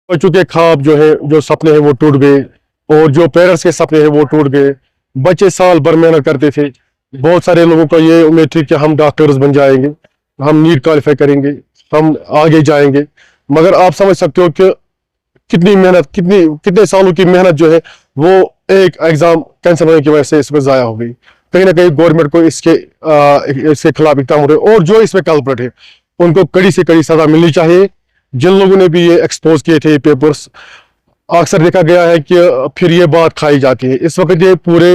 बच्चों के ख्वाब जो है, जो सपने हैं वो टूट गए, और जो पेरेंट्स के सपने हैं वो टूट गए। बच्चे साल भर मेहनत करते थे। बहुत सारे लोगों को ये उम्मीद थी कि हम डॉक्टर्स बन जाएंगे, हम नीट क्वालिफाई करेंगे, हम आगे जाएंगे। मगर आप समझ सकते हो कि कितनी मेहनत, कितने सालों की मेहनत जो है वो एक एग्जाम कैंसिल होने की वजह से इसमें ज़ाया हो गई। कहीं ना कहीं गवर्नमेंट को इसके खिलाफ इकदाम हो रहे, और जो इसमें कल्प्रिट है उनको कड़ी से कड़ी सजा मिलनी चाहिए। जिन लोगों ने भी ये एक्सपोज किए थे पेपर्स, अक्सर देखा गया है कि फिर ये बात खाई जाती है। इस वक्त ये पूरे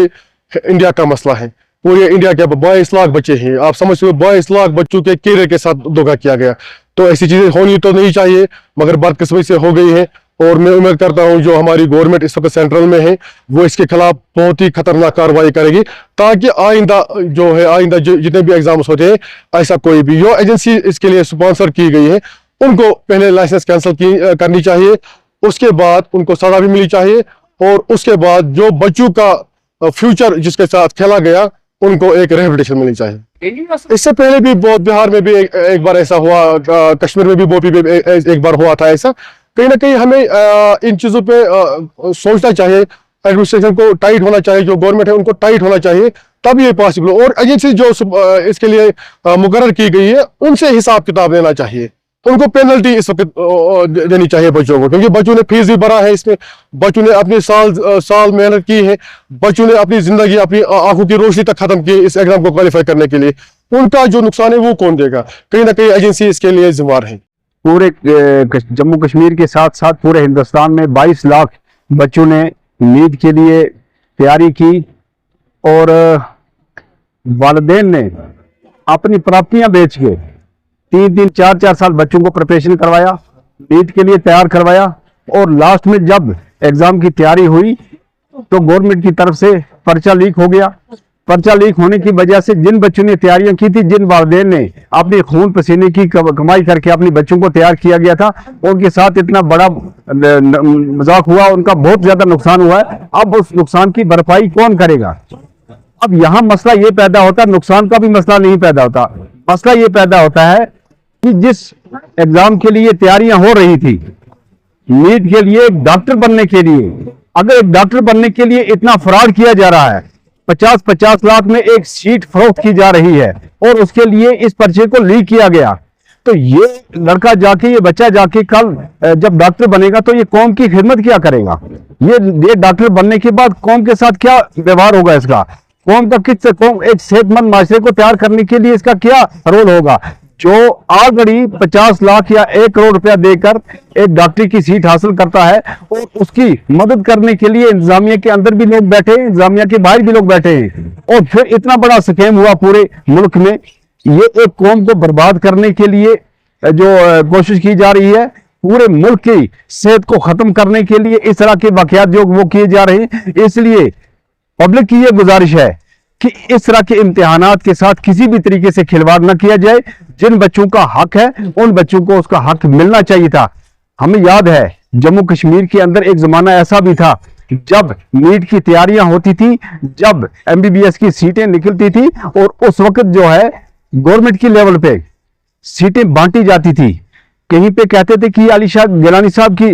इंडिया का मसला है। पूरे इंडिया के 22 लाख बच्चे हैं। आप समझते हो 22 लाख बच्चों के कैरियर के साथ धोखा किया गया। तो ऐसी चीजें होनी तो नहीं चाहिए, मगर बदकिस्मती से हो गई है। और मैं उम्मीद करता हूं जो हमारी गवर्नमेंट इस वक्त सेंट्रल में है वो इसके खिलाफ बहुत ही खतरनाक कार्रवाई करेगी, ताकि आइंदा जितने भी एग्जाम्स होते हैं, ऐसा कोई भी जो एजेंसी इसके लिए स्पॉन्सर की गई है उनको पहले लाइसेंस कैंसिल करनी चाहिए, उसके बाद उनको सजा भी मिलनी चाहिए, और उसके बाद जो बच्चों का फ्यूचर जिसके साथ खेला गया उनको एक रिहेबिलिटेशन मिलनी चाहिए। इससे पहले भी बहुत बिहार में भी एक बार ऐसा हुआ, कश्मीर में भी एक बार हुआ था ऐसा। कहीं ना कहीं हमें इन चीजों पे सोचना चाहिए। एडमिनिस्ट्रेशन को टाइट होना चाहिए, जो गवर्नमेंट है उनको टाइट होना चाहिए, तब ये पॉसिबल हो। और एजेंसी जो इसके लिए मुकर्रर की गई है उनसे हिसाब किताब लेना चाहिए। उनको पेनल्टी इस वक्त देनी चाहिए बच्चों को, क्योंकि बच्चों ने फीस भी भरा है इसमें, बच्चों ने अपने साल मेहनत की है, बच्चों ने अपनी जिंदगी, अपनी आंखों की रोशनी तक खत्म की इस एग्जाम को क्वालिफाई करने के लिए। उनका जो नुकसान है वो कौन देगा? कहीं ना कहीं एजेंसी इसके लिए जिम्मेदार है। पूरे जम्मू कश्मीर के साथ साथ पूरे हिंदुस्तान में 22 लाख बच्चों ने नीट के लिए तैयारी की, और वालिदैन ने अपनी प्राप्तियां बेच के 3-3, 4-4 साल बच्चों को प्रिपरेशन करवाया, नीट के लिए तैयार करवाया, और लास्ट में जब एग्जाम की तैयारी हुई तो गवर्नमेंट की तरफ से पर्चा लीक हो गया। पर्चा लीक होने की वजह से जिन बच्चों ने तैयारियां की थी, जिन वालिदैन ने अपने खून पसीने की कमाई करके अपने बच्चों को तैयार किया गया था, उनके साथ इतना बड़ा मजाक हुआ, उनका बहुत ज्यादा नुकसान हुआ है। अब उस नुकसान की भरपाई कौन करेगा? अब यहाँ मसला ये पैदा होता है, नुकसान का भी मसला नहीं पैदा होता, मसला ये पैदा होता है कि जिस एग्जाम के लिए तैयारियां हो रही थी, नीट के लिए, एक डॉक्टर बनने के लिए, अगर एक डॉक्टर बनने के लिए इतना फ्रॉड किया जा रहा है, 50-50 लाख में एक सीट फरोख्त की जा रही है, और उसके लिए इस पर्चे को लीक किया गया, तो ये लड़का जाके, ये बच्चा जाके कल जब डॉक्टर बनेगा तो ये कौम की खिदमत क्या करेगा? ये डॉक्टर बनने के बाद कौम के साथ क्या व्यवहार होगा इसका? कौम का एक सेहतमंद माशरे को तैयार करने के लिए इसका क्या रोल होगा? जो ऑलरेडी 50 लाख या 1 करोड़ रुपया देकर एक डॉक्टरी की सीट हासिल करता है, और उसकी मदद करने के लिए इंतजामिया के अंदर भी लोग बैठे हैं, इंतजामिया के बाहर भी लोग बैठे हैं, और फिर इतना बड़ा स्कैम हुआ पूरे मुल्क में। ये एक कौम को बर्बाद करने के लिए जो कोशिश की जा रही है, पूरे मुल्क की सेहत को खत्म करने के लिए इस तरह के वाकयात जो वो किए जा रहे हैं। इसलिए पब्लिक की ये गुजारिश है कि इस तरह के इम्तिहानात के साथ किसी भी तरीके से खिलवाड़ न किया जाए। जिन बच्चों का हक है उन बच्चों को उसका हक मिलना चाहिए था। हमें याद है जम्मू कश्मीर के अंदर एक जमाना ऐसा भी था जब नीट की तैयारियां होती थी, जब MBBS की सीटें निकलती थी, और उस वक्त जो है गवर्नमेंट की लेवल पे सीटें बांटी जाती थी। कहीं पे कहते थे कि अली शाह गिलानी साहब की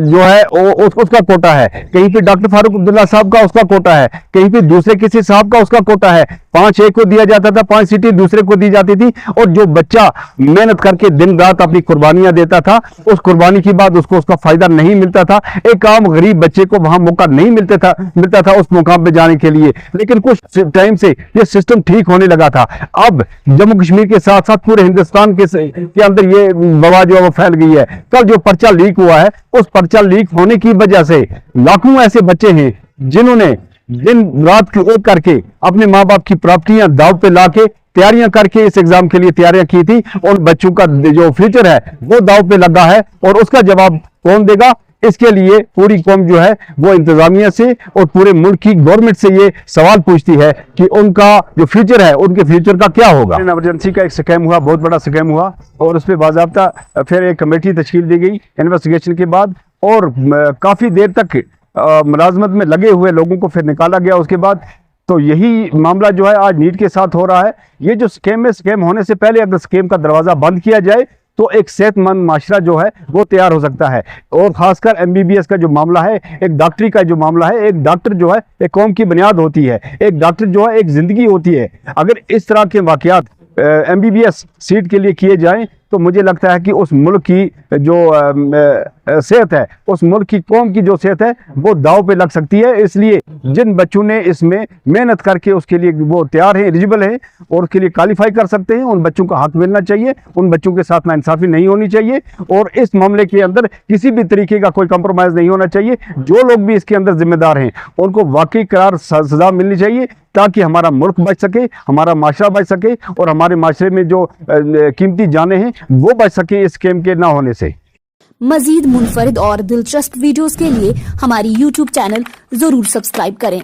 जो है उसका कोटा है, कहीं पे डॉक्टर फारूक अब्दुल्ला साहब का उसका कोटा है, कहीं पे दूसरे किसी साहब का उसका कोटा है। 5 एक को दिया जाता था, 5 सीटें दूसरे को दी जाती थी, और जो बच्चा मेहनत करके दिन रात अपनी कुर्बानियां देता था, उस कुर्बानी के बाद उसको उसका फायदा नहीं मिलता था। एक आम गरीब बच्चे को वहां मौका नहीं मिलता था उस मुकाम पे जाने के लिए। लेकिन कुछ टाइम से ये सिस्टम ठीक होने लगा था। अब जम्मू कश्मीर के साथ साथ पूरे हिंदुस्तान के अंदर ये वबा जो है वो फैल गई है। कल जो पर्चा लीक हुआ है, उस पर्चा लीक होने की वजह से लाखों ऐसे बच्चे हैं जिन्होंने दिन रात एक करके अपने माँ बाप की प्रॉपर्टियां दांव पे लाके तैयारियां करके इस एग्जाम के लिए तैयारियां की थी। उन बच्चों का जो फ्यूचर है वो दांव पे लगा है, और उसका जवाब कौन देगा? इसके लिए पूरी कौम जो है वो इंतजामिया से और पूरे मुल्क की गवर्नमेंट से ये सवाल पूछती है कि उनका जो फ्यूचर है, उनके फ्यूचर का क्या होगा। इमरजेंसी का एक स्कैम हुआ, बहुत बड़ा स्कैम हुआ, और उस पर बाज़ाब्ता फिर एक कमेटी तश्कील दी गई इन्वेस्टिगेशन के बाद, और काफ़ी देर तक मुलाजमत में लगे हुए लोगों को फिर निकाला गया उसके बाद। तो यही मामला जो है आज नीट के साथ हो रहा है। ये जो स्कैम है, स्कैम होने से पहले अगर स्कैम का दरवाज़ा बंद किया जाए تو ایک صحت مند معاشرہ جو ہے وہ تیار ہو سکتا ہے. اور خاص کر MBBS کا جو معاملہ ہے, ایک ڈاکٹری کا جو معاملہ ہے, ایک ڈاکٹر جو ہے ایک قوم کی بنیاد ہوتی ہے, ایک ڈاکٹر جو ہے ایک زندگی ہوتی ہے. اگر اس طرح کے واقعات MBBS سیٹ کے لیے کیے جائیں تو مجھے لگتا ہے کہ اس ملک کی جو صحت ہے, اس ملک کی قوم کی جو صحت ہے وہ داؤ پہ لگ سکتی ہے. اس لیے جن بچوں نے اس میں محنت کر کے اس کے لیے وہ تیار ہیں, ایلیجبل ہیں اور اس کے لیے کوالیفائی کر سکتے ہیں, ان بچوں کا حق ملنا چاہیے, ان بچوں کے ساتھ ناانصافی نہیں ہونی چاہیے, اور اس معاملے کے اندر کسی بھی طریقے کا کوئی کمپرومائز نہیں ہونا چاہیے. جو لوگ بھی اس کے اندر ذمہ دار ہیں ان کو واقعی قرار سزا ملنی چاہیے تاکہ ہمارا ملک بچ سکے, ہمارا معاشرہ بچ سکے, اور ہمارے معاشرے میں جو قیمتی جانیں ہیں وہ بچ سکے اس اسکیم کے نہ ہونے سے. مزید منفرد اور دلچسپ ویڈیوز کے لیے ہماری YouTube چینل ضرور سبسکرائب کریں.